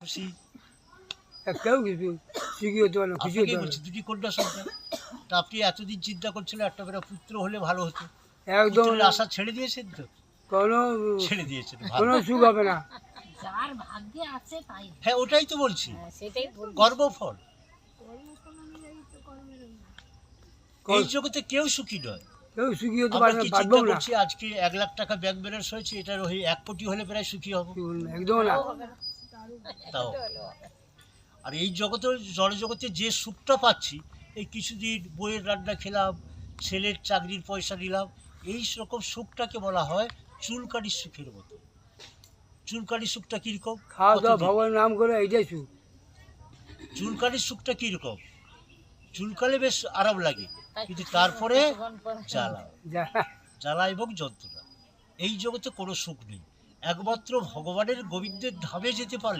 খুশি কেউ কিছু সুখী হতে পারে না, খুশি হতে আপনাকেই পারে বলছি, দুটি কন্যা সন্তান। তা আপনি এতদিন চিন্তা করছিলেন একটা করে পুত্র হলে ভালো হতো, না। একদম পুত্রের আশা ছেড়ে দিয়েছেন তো? কোনো ছেড়ে দিয়েছেন, কোনো ভালো। সুখ হবে না। যার ভাগ্যে আছে তাই হবে। হ্যাঁ, ওটাই তো বলছি, হ্যাঁ, সেটাই বলছি। কর্মফল। এই কর- জগতে কেউ সুখী নয়। কেউ সুখী হতে আমরা পারে না, কি পারবেও চিন্তা না। করছি আজকে 1,00,000 টাকা ব্যাংক ব্যালেন্স হয়েছে, এটার ওই 1 কোটি হলে প্রায় সুখী হব। একদম না। তাও হবে না। তাও এটা হলো হবে। আর এই জগতে, জড়জগতে যে সুখটা পাচ্ছি, এই কিছুদিন বইয়ের রান্না খেলাম, ছেলের চাকরির পয়সা নিলাম, এই রকম সুখটাকে বলা হয় চুলকানির সুখের মতো। চুলকানির সুখটা কিরকম? খাওয়া দাওয়া কতদিন? ভগবানের নাম করে এইটাই সুখ। চুলকানির সুখটা কিরকম? চুলকালে বেশ আরাম লাগে, তাই কিন্তু কিছু- তারপরে কিছুক্ষণ পরে জ্বালা, যারা জ্বালা এবং যন্ত্রণা। এই জগতে কোনো সুখ নেই, একমাত্র ভগবানের গোবিন্দের ধামে যেতে পারলে